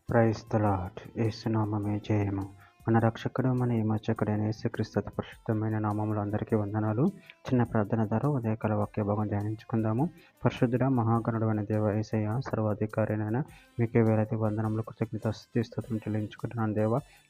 Praise the lord. యేసునామమే జయము. మన రక్షకుడు మన విమోచకుడైన యేసుక్రీస్తు అతి పరిశుద్ధమైన నామములో అందరికీ వందనాలు. చిన్న ప్రార్థన ద్వారా ఉదయకాల వాక్య భాగం ధ్యానించుకుందాము. పరిశుద్ధుడ మహాగణుడు అయిన దేవ యేసయ్య, సర్వాధికారైన మీకే వేలాది వందనములు కృతజ్ఞత స్తుతులు చెల్లించుకుంటున్నాను.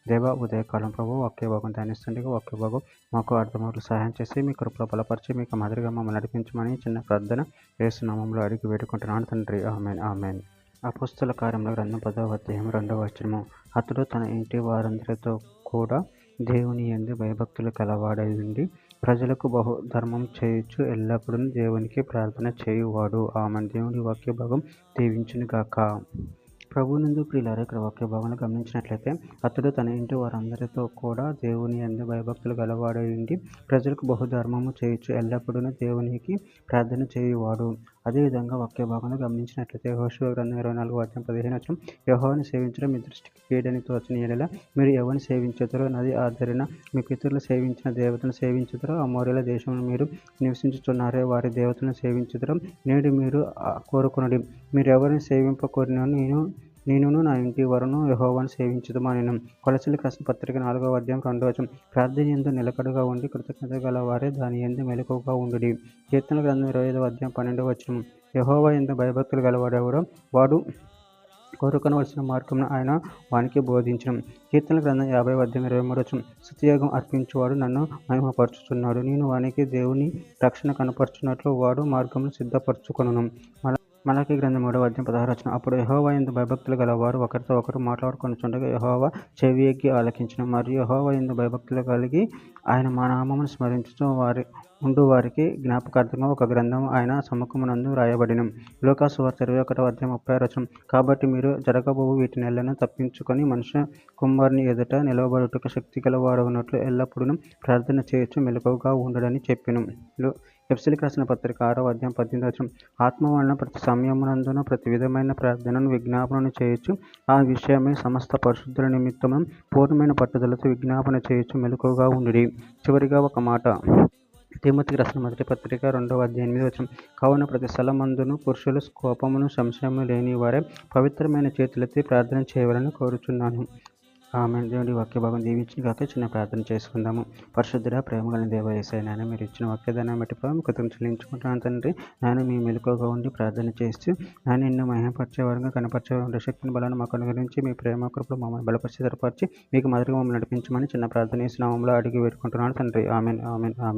దేవ ఉదయకాలం ప్రభు వాక్య భాగం ధ్యానిస్తుండగా వాక్య భాగం మాకు అర్థమవులు సహాయం చేసి మీ కృపలో బలపరిచి మీకు మాదిరిగా మమ్మల్ని నడిపించమని చిన్న ప్రార్థన యేసు నామములో అడిగి వేడుకుంటున్నాను తండ్రి. Amen amen. అపోస్తల కార్యముల గ్రంథం 10వ అధ్యాయం 2వ వచనము. అతడు తన ఇంటి వారందరితో కూడా దేవుని యందు భయభక్తులు కలవాడై ఉండి ప్రజలకు బహు ధర్మం చేయుచు ఎల్లప్పుడూ దేవునికి ప్రార్థన చేయువాడు. ఆమెన్. దేవుని వాక్య భాగం దీవించును గాక. ప్రభువునందు ప్రియులారా, ఇక్కడ వాక్య భాగంలో గమనించినట్లయితే అతడు తన ఇంటి వారందరితో కూడా దేవుని యందు భయభక్తులు గలవాడై ఉండి ప్రజలకు బహుధర్మము చేయొచ్చు ఎల్లప్పుడూ దేవునికి ప్రార్థన చేయువాడు. అదేవిధంగా వాక్య భాగంలో గమనించినట్లయితే యెహోషువ గ్రంథం 24వ అధ్యాయం 15వ వచనం. యెహోవాను సేవించడం మీ దృష్టికి కీడని తోచని యెడల మీరు ఎవరిని సేవించుతారో నది ఆదరణ మీ పితరులు సేవించిన దేవతను సేవించుతారో అమోరీయుల దేశంలో మీరు నివసించుచున్నారే వారి దేవతలను సేవించుతారో నేడు మీరు కోరుకునడి. మీరు ఎవరిని సేవింపకోరినో నేనును నా ఇంటి వారును యెహోవాను సేవించుదుమనెను. కొలస్సీయులకు రాసిన పత్రిక 4వ అధ్యాయం 2వ వచనం. ప్రార్థన యందు నిలకడగా ఉండి కృతజ్ఞత గలవారే దాని యందు మెలకువగా ఉండుడి. కీర్తనల గ్రంథం 25వ అధ్యాయం 12వ వచనం. యెహోవా యందు భయభక్తులు గలవాడెవడో వాడు కోరుకొనవలసిన మార్గమును ఆయన వానికి బోధించును. కీర్తనల గ్రంథం 50వ అధ్యాయం 23వ వచనం. స్తుతియాగం అర్పించువాడు నన్ను మహిమపరచుచున్నాడు. నేను వానికి దేవుని రక్షణ కనపరచున్నట్లు వాడు మార్గమును సిద్ధపరచుకొనును. మలాకీ గ్రంథం 3వ అధ్యాయం 16వ వచనం. అప్పుడు యెహోవా యందు భయభక్తులు గలవారు ఒకరితో ఒకరు మాట్లాడుకొనుచుండగా యెహోవా చెవియొగ్గి ఆలకించును. మరియు యెహోవా యందు భయభక్తులు కలిగి ఆయన మా నామమును స్మరించుచు వారికి జ్ఞాపకార్థంగా ఒక గ్రంథం ఆయన సముఖమునందు రాయబడిన. లూకా సువార్త 21వ అధ్యాయం 36వ వచనం. కాబట్టి మీరు జరగబోవు వీటినెల్లను తప్పించుకొని మనుష్య కుమారుని ఎదుట నిలవబడుటకు శక్తి గలవారగునట్లు ఎల్లప్పుడూ ప్రార్థన చేయొచ్చు మెలకువగా ఉండడని చెప్పెను. ఎఫెసీయులకు రాసిన పత్రిక 6వ అధ్యాయం 18వ వచనం. ఆత్మ వలన ప్రతి సమయమునందున ప్రతి విధమైన ప్రార్థనను విజ్ఞాపనను చేయొచ్చు ఆ విషయమై సమస్త పరిశుద్ధుల నిమిత్తము పూర్ణమైన పట్టుదలతో విజ్ఞాపన చేయొచ్చు మెలకువగా ఉండుడి. చివరిగా ఒక మాట. తిమోతికి రాసిన మొదటి పత్రిక 2వ అధ్యాయం 8వ వచనం. కావున ప్రతి స్థలమందును పురుషులు కోపమును సంశయము లేని వారే పవిత్రమైన చేతులెత్తి ప్రార్థన చేయవాలని కోరుచున్నాను. ఆమె. దేవుడి వాక్య భాగం దీవించిన కాక చిన్న ప్రార్థన చేసుకుందాము. పరిశుద్ధుడ ప్రేమ గల దేవ యేసయ్య, నాయన మీరు ఇచ్చిన వాక్యదాన్ని బట్టి కృతజ్ఞతలు చెల్లించుకుంటున్నాను తండ్రి. నాయన మీ మెలకువగా ఉండి ప్రార్థన చేస్తూ నాయన నిన్ను మహిమపరిచేవారుగా కనపరిచే శక్తిని బలాన్ని మాకు అనుగ్రహించి మీ ప్రేమ కృపలో మమ్మల్ని బలపరిచి స్థిరపరిచి మీకు మాదిరిగా మమ్మల్ని నడిపించమని చిన్న ప్రార్థన నామములో అడిగి వేడుకుంటున్నాను తండ్రి. Amen amen amen.